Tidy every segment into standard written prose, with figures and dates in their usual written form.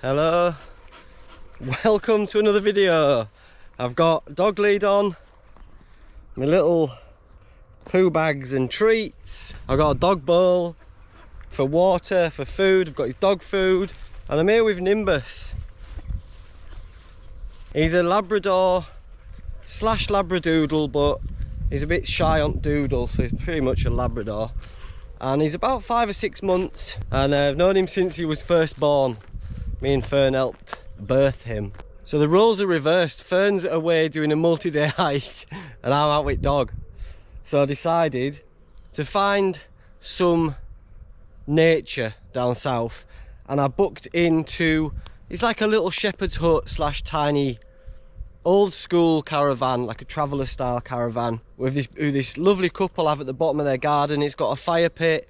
Hello, welcome to another video. I've got dog lead on, my little poo bags and treats. I've got a dog bowl for water, for food. I've got his dog food, and I'm here with Nimbus. He's a Labrador slash Labradoodle, but he's a bit shy on doodle, so he's pretty much a Labrador. And he's about 5 or 6 months, and I've known him since he was first born. Me and Fern helped birth him. So the roles are reversed. Fern's away doing a multi-day hike and I'm out with dog. So I decided to find some nature down south, and I booked into, it's like a little shepherd's hut slash tiny old school caravan, like a traveller style caravan, with this lovely couple have at the bottom of their garden. It's got a fire pit,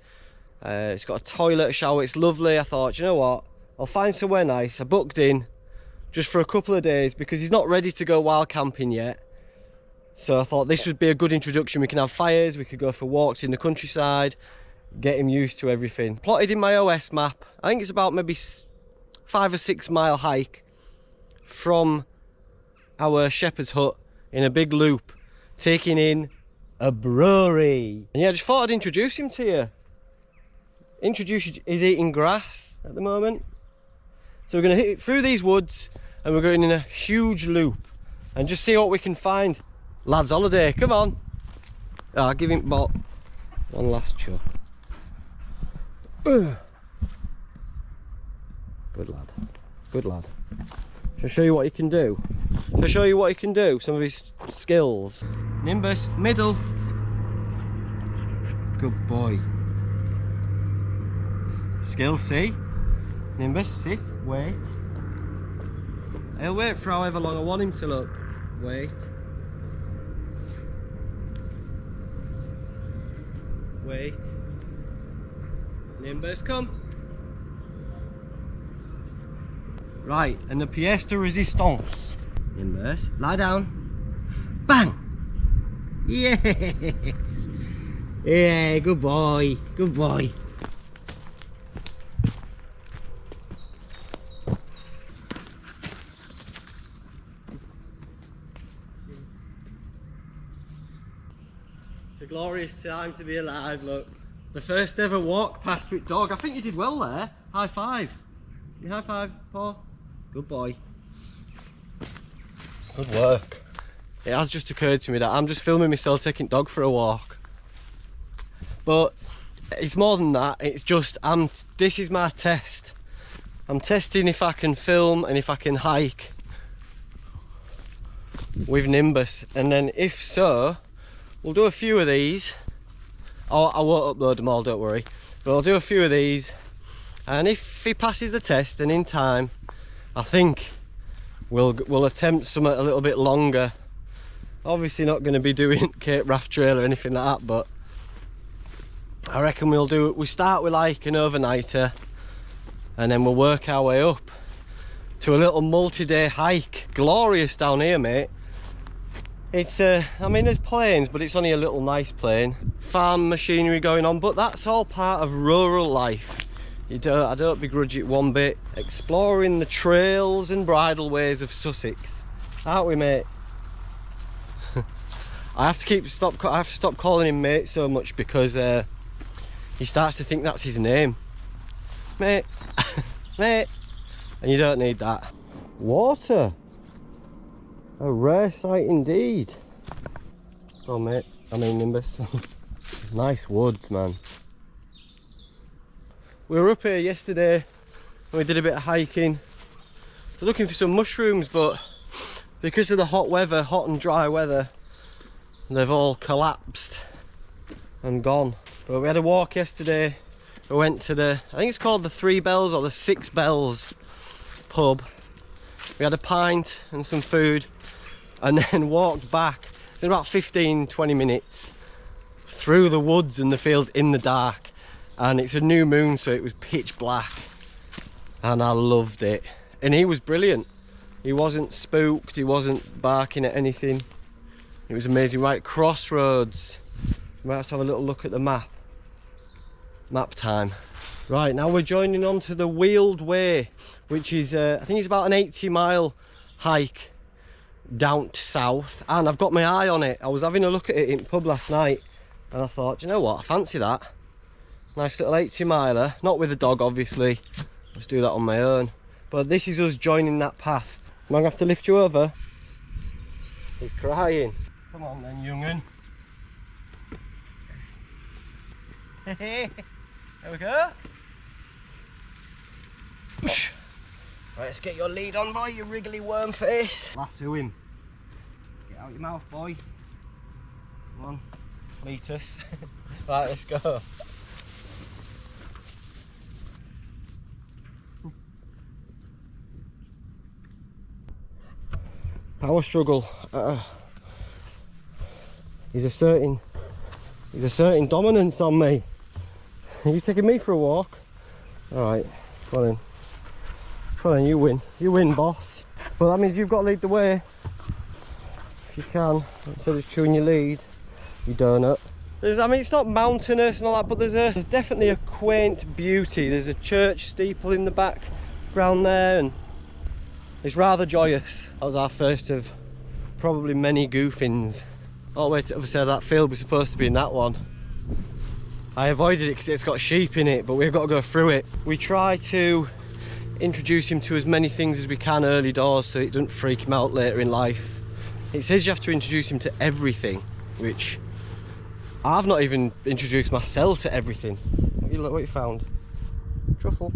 it's got a toilet, a shower. It's lovely. I thought, you know what, I'll find somewhere nice. I booked in just for a couple of days because he's not ready to go wild camping yet. So I thought this would be a good introduction. We can have fires, we could go for walks in the countryside, get him used to everything. Plotted in my OS map. I think it's about maybe 5 or 6 mile hike from our shepherd's hut in a big loop, taking in a brewery. And yeah, I just thought I'd introduce him to you. He's eating grass at the moment. So we're going to hit through these woods and we're going in a huge loop and just see what we can find. Lads holiday, come on. I'll give him about one last chuck. Good lad, good lad. Shall I show you what he can do? Shall I show you what he can do? Some of his skills. Nimbus, middle. Good boy. Skills, see? Nimbus, sit, wait. He'll wait for however long I want him to look. Wait. Wait. Nimbus, come. Right, and the pièce de résistance. Nimbus, lie down. Bang! Yes! Yeah, good boy, good boy. It's a glorious time to be alive, look. The first ever walk past with dog. I think you did well there. High five. You high five, Paul. Good boy. Good work. It has just occurred to me that I'm just filming myself taking dog for a walk. But it's more than that. It's just, this is my test. I'm testing if I can film and if I can hike with Nimbus. And then if so, we'll do a few of these. Oh, I won't upload them all, don't worry. But I'll do a few of these. And if he passes the test, and in time, I think we'll attempt something a little bit longer. Obviously not going to be doing Cape Raft Trail or anything like that, but I reckon we start with like an overnighter, and then we'll work our way up to a little multi-day hike. Glorious down here, mate. It's I mean, there's plains, but it's only a little nice plain. Farm machinery going on, but that's all part of rural life. I don't begrudge it one bit. Exploring the trails and bridleways of Sussex, aren't we, mate? I have to stop calling him mate so much because he starts to think that's his name. Mate, mate, and you don't need that. Water. A rare sight indeed. Oh mate, I mean Nimbus. Nice woods, man. We were up here yesterday and we did a bit of hiking. We're looking for some mushrooms, but because of the hot weather, hot and dry weather, they've all collapsed and gone. But we had a walk yesterday. We went to I think it's called the 3 Bells or the 6 Bells pub. We had a pint and some food, and then walked back in about 15-20 minutes through the woods and the fields in the dark. And it's a new moon, so it was pitch black, and I loved it. And he was brilliant. He wasn't spooked, he wasn't barking at anything. It was amazing. Right, crossroads. You might have to have a little look at the map. Map time. Right, now we're joining onto the Wheeled Way, which is, I think it's about an 80-mile hike down to south, and I've got my eye on it. I was having a look at it in pub last night, and I thought, do you know what, I fancy that. Nice little 80-miler, not with a dog obviously, let's do that on my own. But this is us joining that path. Am I going to have to lift you over? He's crying. Come on then, young'un. There we go. Right, let's get your lead on, boy, you wriggly worm face. Lasso him. Get out your mouth, boy. Come on, Cletus. Right, let's go. Power struggle. He's asserting dominance on me. Are you taking me for a walk? Alright, come on in. Come on in, you win. You win, boss. Well, that means you've got to lead the way. If you can, instead of chewing your lead, you donut. I mean, it's not mountainous and all that, but there's definitely a quaint beauty. There's a church steeple in the background there, and it's rather joyous. That was our first of probably many goofings. Oh wait, obviously that field was supposed to be in that one. I avoided it because it's got sheep in it, but we've got to go through it. We try to introduce him to as many things as we can early doors so it doesn't freak him out later in life. It says you have to introduce him to everything, which I've not even introduced myself to everything. What you found? Truffle.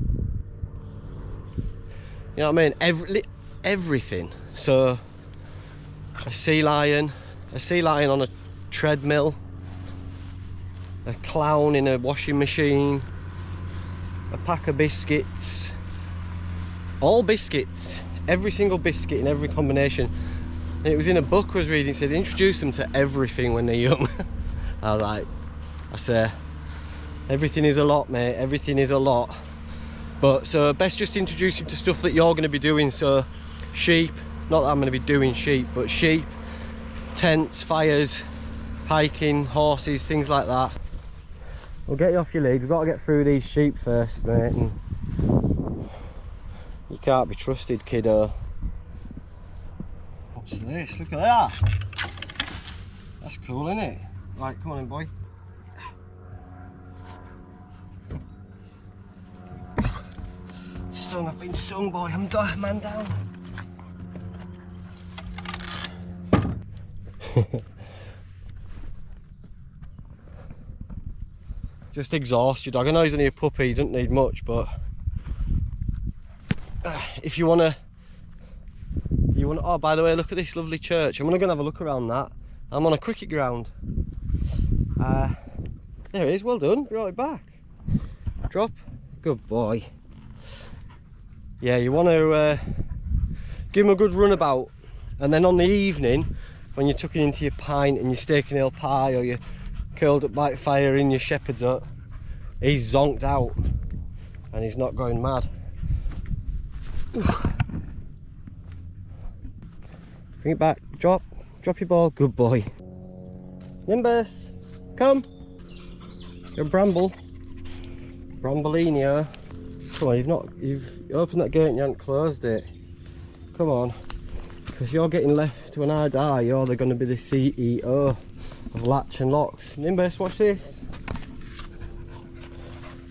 You know what I mean? Everything. So a sea lion on a treadmill, a clown in a washing machine, a pack of biscuits, all biscuits, every single biscuit in every combination. And it was in a book I was reading, it said introduce them to everything when they're young. I was like, I say, everything is a lot, mate, everything is a lot. But so best just introduce him to stuff that you're going to be doing. So sheep, not that I'm going to be doing sheep, but sheep, tents, fires, hiking, horses, things like that. We'll get you off your lead. We've got to get through these sheep first, mate. And you can't be trusted, kiddo. What's this? Look at that. That's cool, isn't it? Right, come on in, boy. Stung, I've been stung, boy. I'm done, man down. Just exhaust your dog. I know he's only a puppy, he doesn't need much, but if you wanna, oh, by the way, look at this lovely church. I'm gonna go and have a look around that. I'm on a cricket ground. There it is, well done, brought it back. Drop, good boy. Yeah, you want to give him a good runabout, and then on the evening, when you're tucking into your pint and your steak and ale pie, or you're curled up by fire in your shepherd's hut, he's zonked out and he's not going mad. Bring it back, drop your ball, good boy. Nimbus, come. You're a bramble. Brambolinio. Come on, you've opened that gate and you haven't closed it. Come on. Because you're getting left when I die, you're going to be the CEO of Latch and Locks. Nimbus, watch this.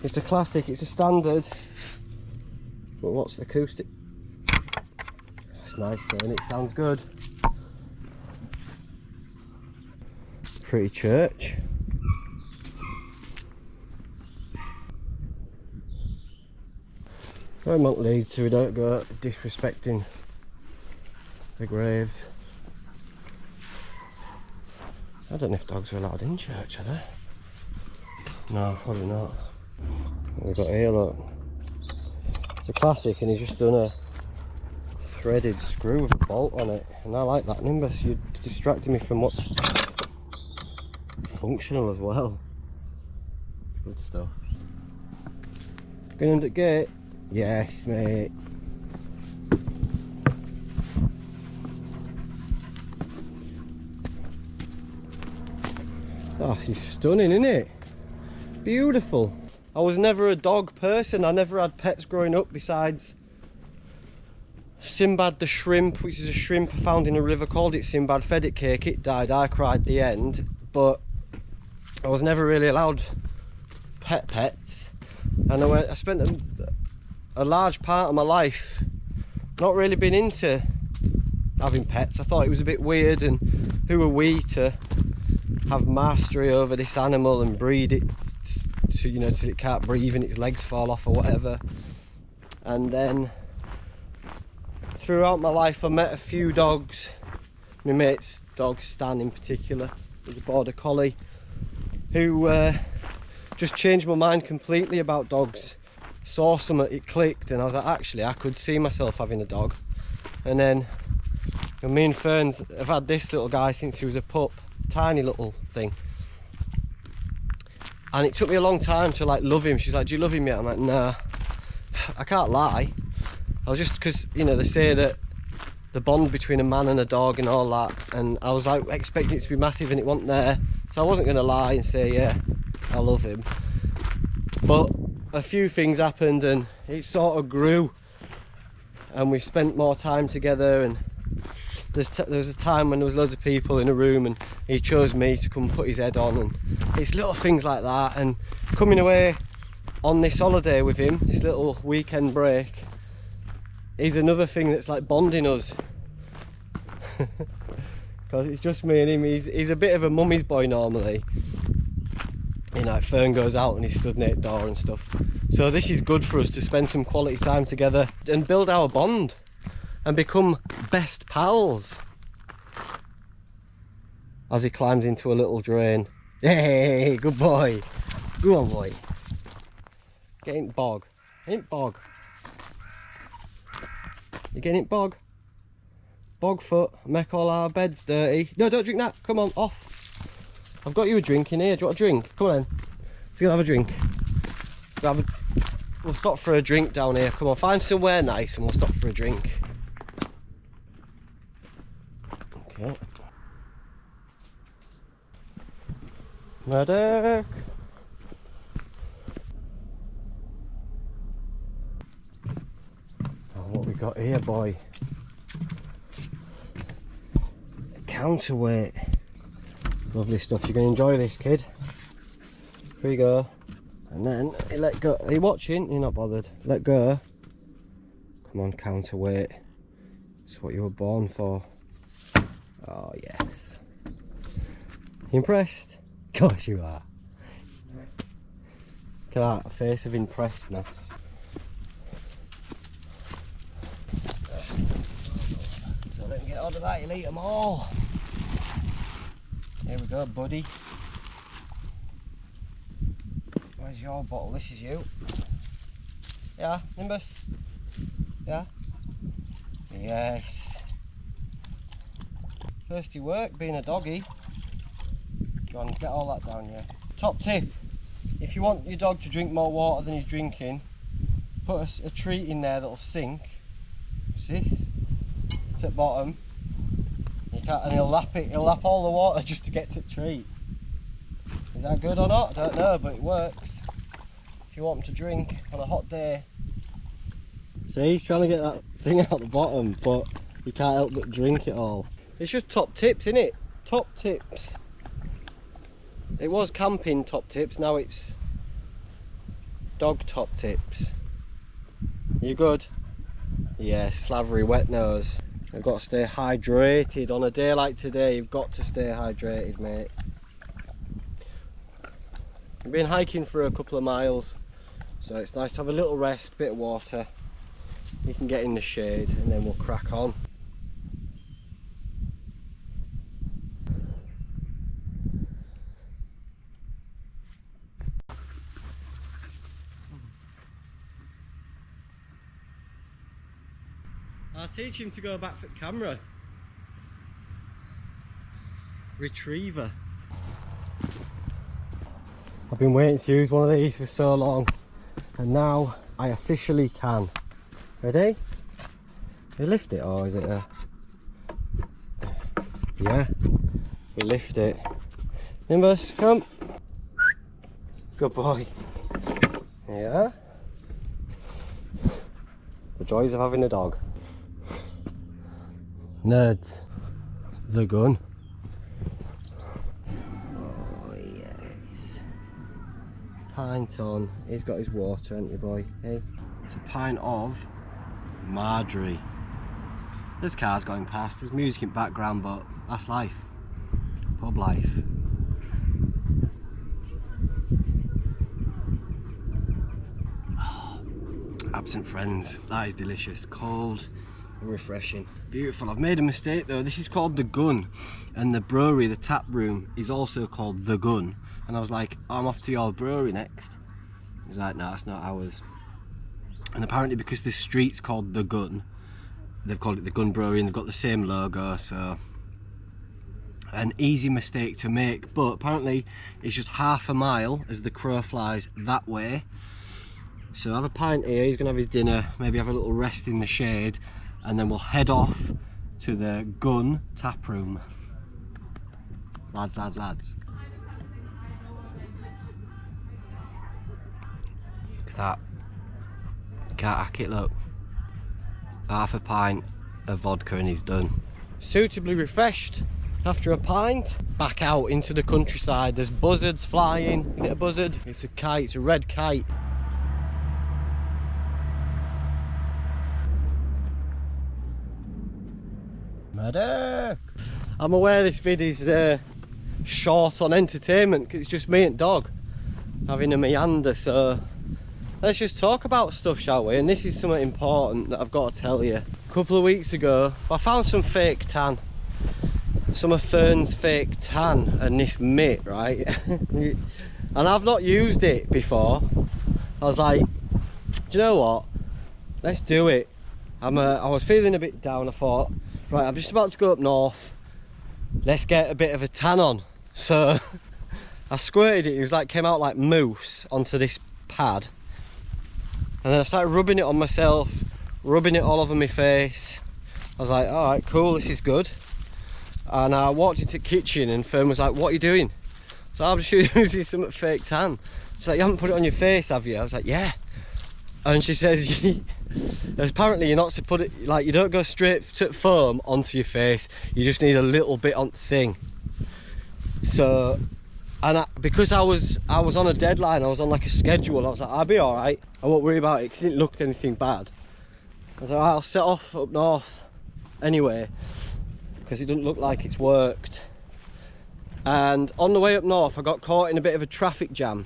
It's a classic, it's a standard. But what's the acoustic? It's nice though, and it sounds good. Pretty church. I won't lead so we don't go disrespecting the graves. I don't know if dogs are allowed in church, are they? No, probably not. What we've got here, look. It's a classic, and he's just done a threaded screw with a bolt on it, and I like that. Nimbus, you're distracting me from what's functional as well. Good stuff. Going under the gate? Yes, mate. Oh, she's stunning, isn't it? Beautiful. I was never a dog person. I never had pets growing up besides Sinbad the shrimp, which is a shrimp I found in a river, called it Sinbad, fed it cake, it died, I cried the end. But I was never really allowed pets. And I spent a large part of my life not really been into having pets. I thought it was a bit weird, and who are we to have mastery over this animal and breed it to, you know, till it can't breathe and its legs fall off or whatever. And then throughout my life I met a few dogs. My mate's dog, Stan in particular, was a border collie, who just changed my mind completely about dogs. Saw something, it clicked, and I was like, actually I could see myself having a dog. And then me and Ferns have had this little guy since he was a pup, tiny little thing. And it took me a long time to like love him. She's like, do you love him yet? I'm like, nah. I can't lie. I was just, because, you know, they say that the bond between a man and a dog and all that, and I was like expecting it to be massive and it wasn't there. So I wasn't going to lie and say, yeah, I love him. But a few things happened and it sort of grew, and we spent more time together. And there was a time when there was loads of people in a room and he chose me to come put his head on, and it's little things like that. And coming away on this holiday with him, this little weekend break, is another thing that's like bonding us. Because it's just me and him. He's a bit of a mummy's boy normally. You know, like Fern goes out and he's stood near the door and stuff. So this is good for us to spend some quality time together and build our bond and become best pals. As he climbs into a little drain. Hey, good boy. Go on, boy. Get in bog. In bog. You getting it, bog? Bog foot, make all our beds dirty. No, don't drink that. Come on, off. I've got you a drink in here. Do you want a drink? Come on. If you'll have a drink. We'll stop for a drink down here. Come on, find somewhere nice and we'll stop for a drink. Okay. Medic. Oh, what we got here, boy? A counterweight. Lovely stuff. You're going to enjoy this, kid. Here you go. And then you let go. Are you watching? You're not bothered. Let go. Come on, counterweight. It's what you were born for. Oh, yes. Impressed? Of course you are. Look at that face of impressedness. So let me get hold of that, you'll eat them all. Here we go, buddy. Where's your bottle? This is you. Yeah, Nimbus? Yeah? Yes. Thirsty work, being a doggy. Go on, get all that down, yeah. Top tip, if you want your dog to drink more water than he's drinking, put a treat in there that'll sink. What's this? It's at the bottom. You can't, and he'll lap it, he'll lap all the water just to get to the treat. Is that good or not? I don't know, but it works. If you want him to drink on a hot day. See, he's trying to get that thing out the bottom, but you can't help but drink it all. It's just top tips, isn't it? Top tips. It was camping top tips, now it's dog top tips. You good? Yeah, slavery wet nose. I've got to stay hydrated. On a day like today, you've got to stay hydrated, mate. I've been hiking for a couple of miles, so it's nice to have a little rest, bit of water. You can get in the shade and then we'll crack on. I'll teach him to go back for camera. Retriever. I've been waiting to use one of these for so long, and now I officially can. Ready? We lift it, or is it a... Yeah, we lift it. Nimbus, come. Good boy. Yeah. The joys of having a dog. Nerds. The gun. Oh yes. Pint on. He's got his water, hasn't you, boy? Hey. It's a pint of Marjorie. There's cars going past, there's music in background, but that's life. Pub life. Oh, absent friends. That is delicious. Cold and refreshing. Beautiful. I've made a mistake though. This is called The Gun, and the brewery, the tap room, is also called The Gun. And I was like, I'm off to your brewery next. He's like, no, it's not ours. And apparently because this street's called The Gun, they've called it The Gun Brewery, and they've got the same logo, so an easy mistake to make. But apparently it's just half a mile as the crow flies that way. So have a pint here, he's gonna have his dinner, maybe have a little rest in the shade, and then we'll head off to the Gun tap room. Lads, lads, lads. Look at that. Can't hack it, look. Half a pint of vodka and he's done. Suitably refreshed after a pint. Back out into the countryside. There's buzzards flying. Is it a buzzard? It's a kite, it's a red kite. Medic! I'm aware this vid is short on entertainment because it's just me and dog having a meander, so let's just talk about stuff, shall we? And this is something important that I've got to tell you. A couple of weeks ago, I found some fake tan. Some of Fern's fake tan and this mitt, right? And I've not used it before. I was like, do you know what? Let's do it. I was feeling a bit down. I thought, right, I'm just about to go up north. Let's get a bit of a tan on. So I squirted it. It was like, came out like mousse onto this pad. And then I started rubbing it on myself, rubbing it all over my face. I was like, all right, cool, this is good. And I walked into the kitchen and Fern was like, what are you doing? So I'm just using some fake tan. She's like, you haven't put it on your face, have you? I was like, yeah. And she says, apparently you're not to put it, like, you don't go straight to foam onto your face. You just need a little bit on the thing. So, and because I was on a deadline, I was on like a schedule, I was like, I'll be all right, I won't worry about it because it didn't look anything bad. I was like, I'll set off up north anyway because it doesn't look like it's worked. And on the way up north I got caught in a bit of a traffic jam,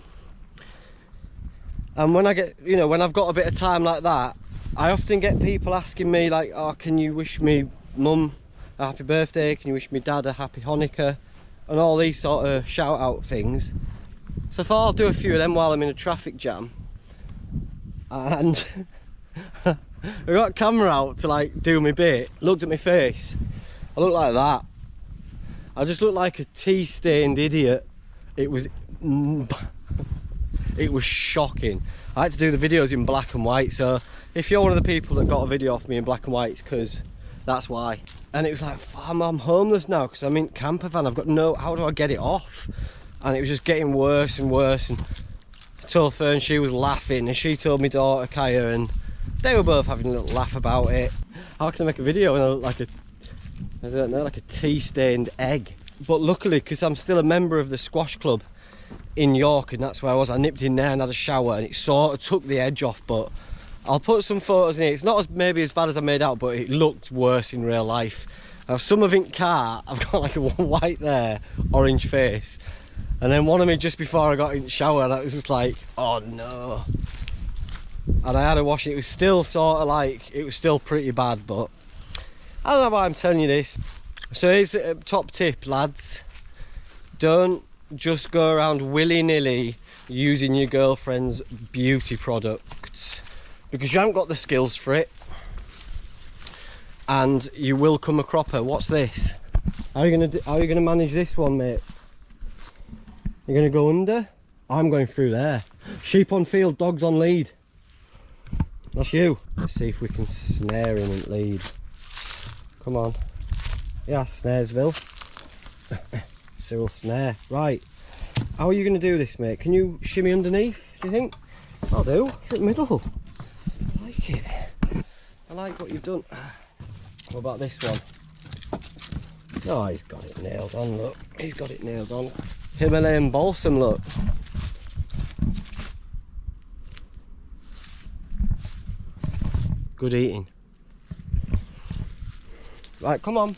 and when I get, you know, when I've got a bit of time like that, I often get people asking me like, oh, can you wish me mum a happy birthday, can you wish me dad a happy Hanukkah, and all these sort of shout out things. So I thought I'll do a few of them while I'm in a traffic jam. And I got a camera out to like do my bit, looked at my face, I looked like that. I just looked like a tea-stained idiot. It was shocking. I had to do the videos in black and white, so if you're one of the people that got a video of me in black and white, it's because that's why. And it was like, I'm homeless now because I'm in camper van. I've got no, how do I get it off? And it was just getting worse and worse. And I told Fern, she was laughing, and she told my daughter Kaya, and they were both having a little laugh about it. How can I make a video when I look like a, I don't know, like a tea-stained egg? But luckily, because I'm still a member of the squash club in York, and that's where I was, I nipped in there and had a shower, and it sort of took the edge off. But I'll put some photos in it. It's not as maybe as bad as I made out, but it looked worse in real life. I have some of it in car. I've got like a white there, orange face, and then one of me just before I got in the shower, that was just like, oh no. And I had to wash it. It was still sort of like, it was still pretty bad, but I don't know why I'm telling you this. So here's a top tip, lads. Don't just go around willy-nilly using your girlfriend's beauty products, because you haven't got the skills for it, and you will come a cropper. What's this? How are you gonna manage this one, mate? You're gonna go under? I'm going through there. Sheep on field, dogs on lead. That's you. Let's see if we can snare him and lead. Come on. Yeah, Snaresville. Cyril snare. Right. How are you going to do this, mate? Can you shimmy underneath, do you think? I'll do. Through the middle. I like it. I like what you've done. What about this one? Oh, he's got it nailed on, look. He's got it nailed on. Himalayan balsam, look. Good eating. Right, come on.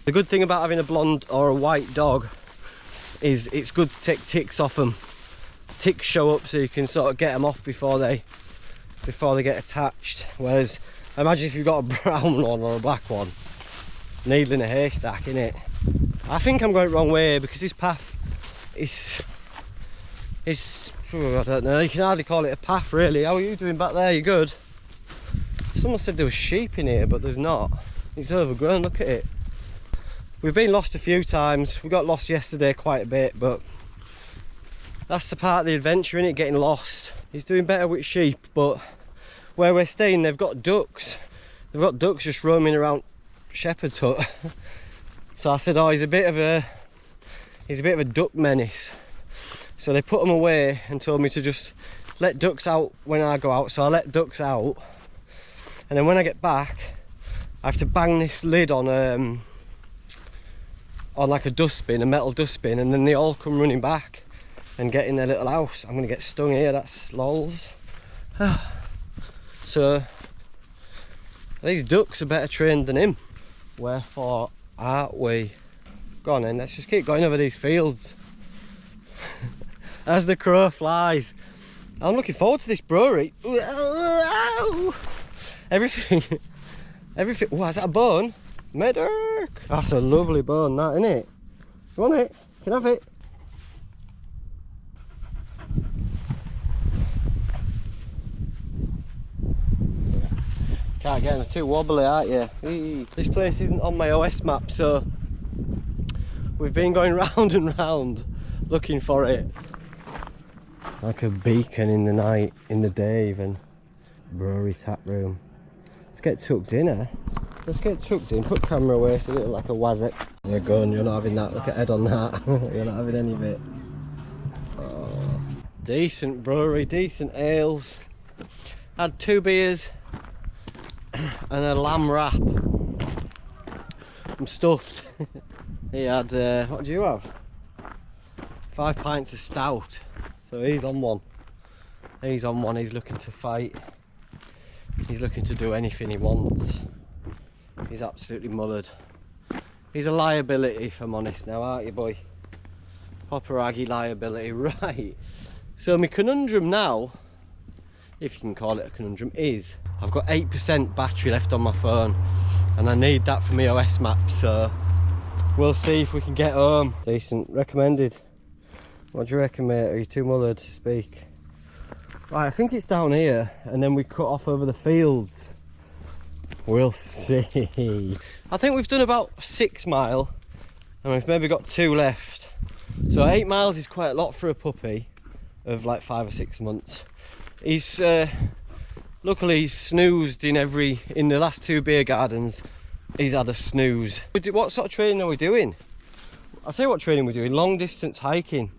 The good thing about having a blonde or a white dog is it's good to take ticks off them. Ticks show up so you can sort of get them off before they get attached. Whereas, imagine if you've got a brown one or a black one. Needle in a haystack, innit? I think I'm going the wrong way because this path is I don't know, you can hardly call it a path really. How are you doing back there? You good? Someone said there was sheep in here, but there's not. It's overgrown, look at it. We've been lost a few times. We got lost yesterday quite a bit, but that's the part of the adventure, innit, getting lost. He's doing better with sheep, but where we're staying they've got ducks. They've got ducks just roaming around shepherd's hut. So I said, oh, he's a bit of a duck menace. So they put him away and told me to just let ducks out when I go out. So I let ducks out, and then when I get back I have to bang this lid on like a dustbin, a metal dustbin, and then they all come running back and get in their little house. I'm gonna get stung here, that's lols. So these ducks are better trained than him. Wherefore aren't we? Go on then, let's just keep going over these fields. As the crow flies. I'm looking forward to this brewery. Everything. Oh, is that a bone? Medic! That's a lovely bone, that, isn't it? You want it? You can have it. Can't get them, they're too wobbly, aren't you? Eee. This place isn't on my OS map, so we've been going round and round looking for it. Like a beacon in the night, in the day even. Brewery tap room. Let's get tucked in, eh? Let's get tucked in, put camera away so it looks like a wazzock. You're gone, you're not having that, look at head on that. You're not having any of it. Oh. Decent brewery, decent ales. Had 2 beers and a lamb wrap. I'm stuffed. He had, what do you have? 5 pints of stout. So he's on one. He's on one, he's looking to fight. He's looking to do anything he wants. He's absolutely mullered. He's a liability, if I'm honest now, aren't you, boy? Hopperaggy liability, right. So my conundrum now, if you can call it a conundrum, is I've got 8% battery left on my phone and I need that for my OS map, so we'll see if we can get home. Decent, recommended. What do you reckon, mate? Are you too mullered to speak? Right, I think it's down here and then we cut off over the fields. We'll see. I think we've done about 6 mile and we've maybe got 2 left. So 8 miles is quite a lot for a puppy of like 5 or 6 months. He's luckily he's snoozed in the last 2 beer gardens. He's had a snooze. What sort of training are we doing? I'll tell you what training we're doing. Long distance hiking.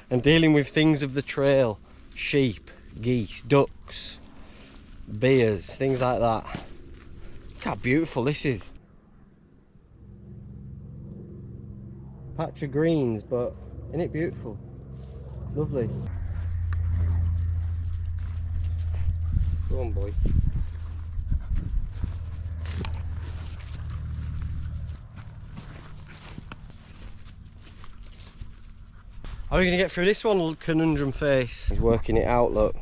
And dealing with things of the trail. Sheep, geese, ducks, bears, things like that. Look how beautiful this is. Patch of greens, but isn't it beautiful? It's lovely. Go on, boy. How are we going to get through this one, conundrum face? He's working it out, look.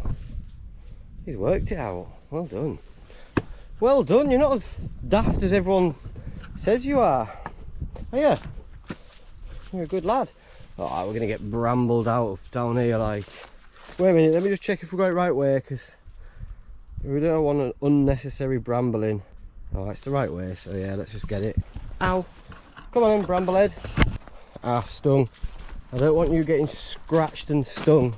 He's worked it out. Well done. Well done, you're not as daft as everyone says you are. Are you? You're a good lad. Oh, we're going to get brambled out down here like. Wait a minute, let me just check if we're going the right way, because we don't want an unnecessary brambling. Oh, it's the right way, so yeah, let's just get it. Ow. Come on in, bramblehead. Ah, stung. I don't want you getting scratched and stung.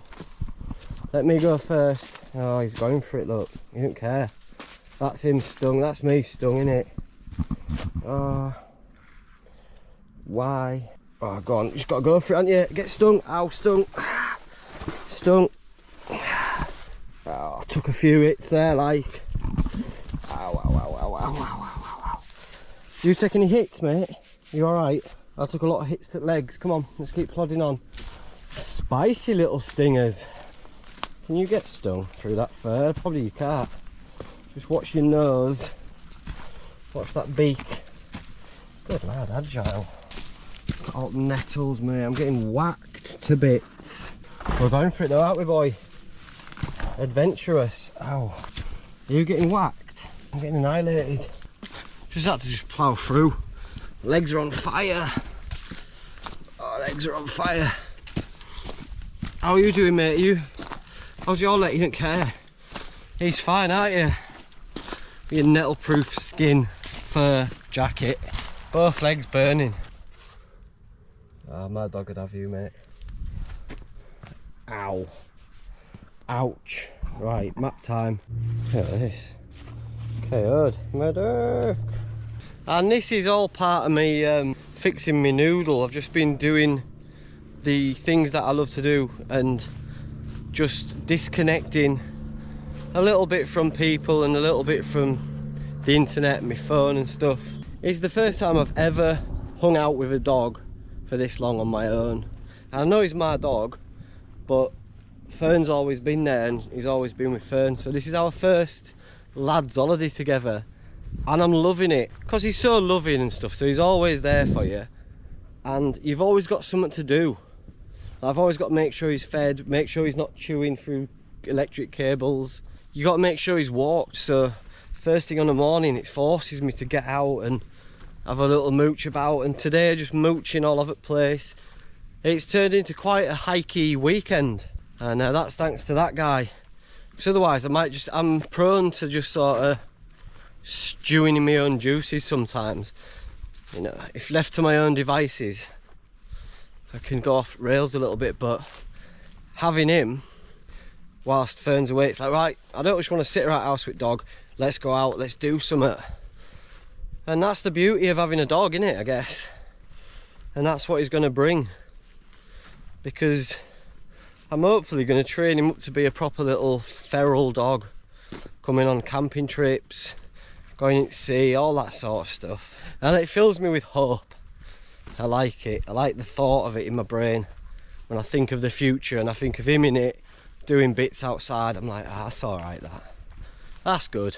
Let me go first. Oh, he's going for it, look. He don't care. That's him stung, that's me stung, innit? Oh. Why? Oh, go on, you just gotta go for it, haven't you? Get stung. Ow, stung. Stung. took a few hits there, like. Ow, ow, ow, ow, ow, ow, ow, ow. You take any hits, mate? You alright? I took a lot of hits to the legs. Come on, let's keep plodding on. Spicy little stingers. Can you get stung through that fur? Probably you can't. Just watch your nose. Watch that beak. Good lad, agile. Got all the nettles, mate. I'm getting whacked to bits. We're going for it though, aren't we, boy? Adventurous. Ow. Are you getting whacked? I'm getting annihilated. Just had to just plough through. Legs are on fire. Oh, legs are on fire. How are you doing, mate? How's your leg? You don't care. He's fine, aren't you? With your nettle-proof skin fur jacket. Both legs burning. Oh, my dog would have you, mate. Ow. Ouch. Right, map time. Look at this. KO'd. Medic. And this is all part of me fixing my noodle. I've just been doing the things that I love to do and just disconnecting a little bit from people and a little bit from the internet and my phone and stuff. It's the first time I've ever hung out with a dog for this long on my own. And I know he's my dog, but Fern's always been there and he's always been with Fern. So this is our first lads holiday together. And I'm loving it because he's so loving and stuff, so he's always there for you and you've always got something to do. I've always got to make sure he's fed, make sure he's not chewing through electric cables. You got to make sure he's walked, so first thing on the morning it forces me to get out and have a little mooch about, and today just mooching all over the place. It's turned into quite a hikey weekend and that's thanks to that guy, because otherwise I'm prone to just sort of stewing in my own juices sometimes. You know, if left to my own devices I can go off rails a little bit, but having him whilst Fern's away, it's like, right, I don't just want to sit around the house with dog, let's go out, let's do something. And that's the beauty of having a dog, isn't it, I guess. And that's what he's going to bring, because I'm hopefully going to train him up to be a proper little feral dog, coming on camping trips, going to sea, all that sort of stuff. And it fills me with hope. I like it. I like the thought of it in my brain. When I think of the future and I think of him in it, doing bits outside, I'm like, that's alright, that's good.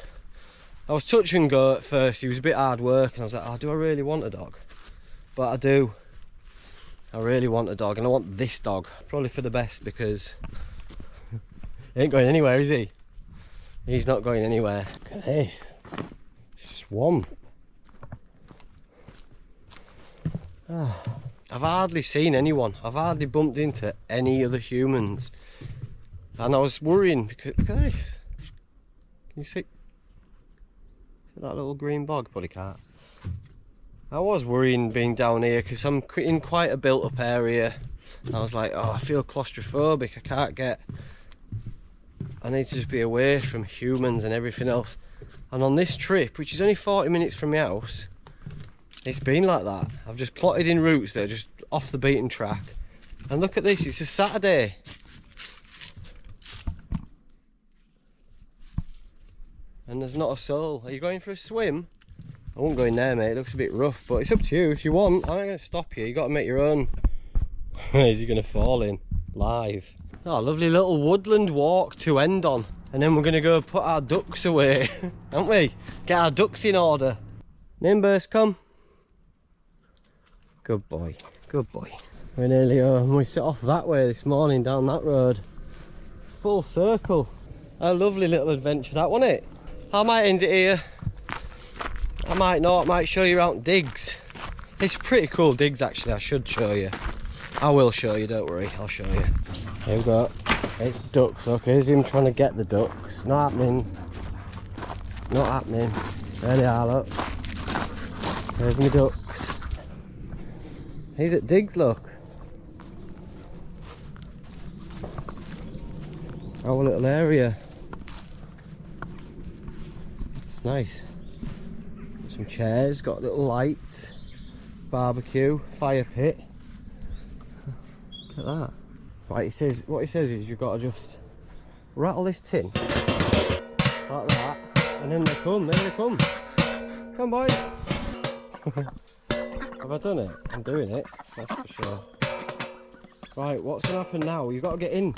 I was touch and go at first. He was a bit hard work and I was like, oh, do I really want a dog? But I do. I really want a dog, and I want this dog. Probably for the best, because he ain't going anywhere, is he? He's not going anywhere. Look at this. Swamp. Oh, I've hardly seen anyone. I've hardly bumped into any other humans. And I was worrying because, look at this. Can you see that little green bog? Probably can't. I was worrying being down here because I'm in quite a built up area. I was like, oh, I feel claustrophobic. I need to just be away from humans and everything else. And on this trip, which is only 40 minutes from my house, it's been like that. I've just plotted in routes that are just off the beaten track. And look at this, it's a Saturday. And there's not a soul. Are you going for a swim? I won't go in there, mate. It looks a bit rough, but it's up to you. If you want, I'm not going to stop you. You got to make your own. Is he going to fall in live? Oh, lovely little woodland walk to end on. And then we're going to go put our ducks away, aren't we? Get our ducks in order. Nimbus, come. Good boy, good boy. We're nearly home. We set off that way this morning down that road. Full circle. A lovely little adventure that, wasn't it? I might end it here. I might not. I might show you out digs. It's pretty cool digs actually. I should show you. I will show you, don't worry. I'll show you. Here we go. It's ducks. Okay, here's him trying to get the ducks. Not happening. Not happening. There they are, look. There's my ducks. He's at digs, look. Our little area. It's nice. Got some chairs, got little lights, barbecue, fire pit. Look at that. Right, what he says is you've got to just rattle this tin. And then they come, there they come. Come on, boys. Have I done it? I'm doing it, that's for sure. Right, what's going to happen now? You've got to get in.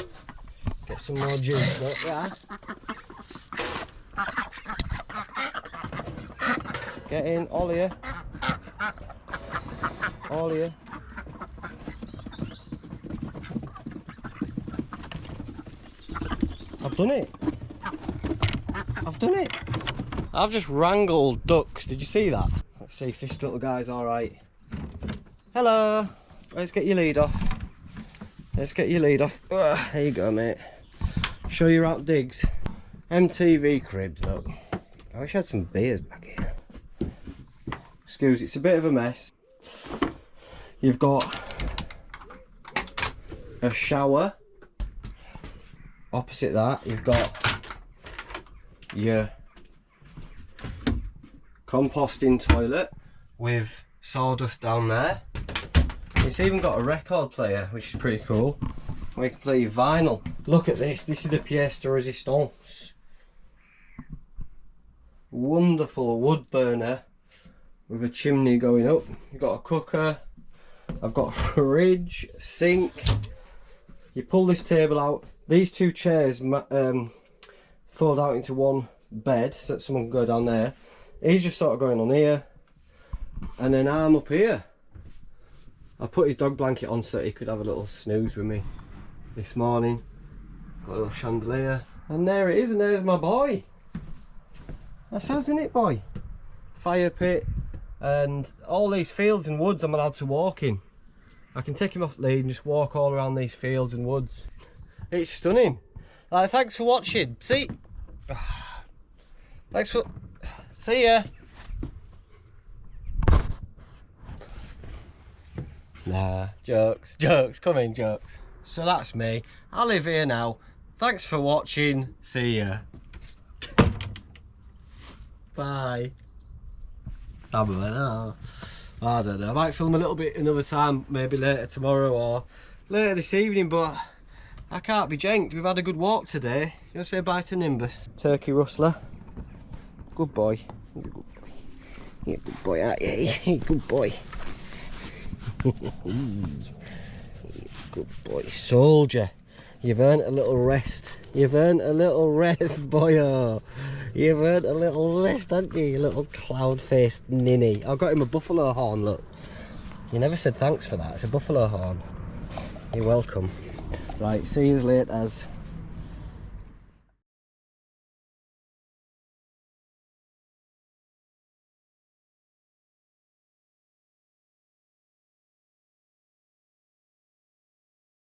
Get some more juice, look, yeah. Get in, all here. All here. I've done it. I've done it. I've just wrangled ducks. Did you see that? Let's see if this little guy's alright. Hello. Let's get your lead off. Let's get your lead off. There you go, mate. Show you out digs. MTV cribs, look. I wish I had some beers back here. Excuse, it's a bit of a mess. You've got a shower. Opposite that, you've got your composting toilet with sawdust down there. It's even got a record player, which is pretty cool, where you can play your vinyl. Look at this, this is the pièce de résistance. Wonderful wood burner with a chimney going up. You've got a cooker, I've got a fridge, sink. You pull this table out, these two chairs fold out into one bed so that someone can go down there. He's just sort of going on here, and then I'm up here. I put his dog blanket on so he could have a little snooze with me this morning. Got a little chandelier, and there it is, and there's my boy. That's us, isn't it, boy? Fire pit, and all these fields and woods I'm allowed to walk in. I can take him off lead and just walk all around these fields and woods. It's stunning. Thanks for watching. See, thanks for. See ya. Nah, jokes, jokes. Come in, jokes. So that's me. I live here now. Thanks for watching. See ya. Bye. I don't know. I might film a little bit another time, maybe later tomorrow or later this evening, but I can't be janked. We've had a good walk today. You want to say bye to Nimbus? Turkey rustler. Good boy. You're a good boy. You're a good boy, aren't you? You're a good boy. Good boy. Soldier. You've earned a little rest. You've earned a little rest, boyo. You've earned a little rest, haven't you, you little cloud-faced ninny. I've got him a buffalo horn, look. You never said thanks for that. It's a buffalo horn. You're welcome. Right, see you later.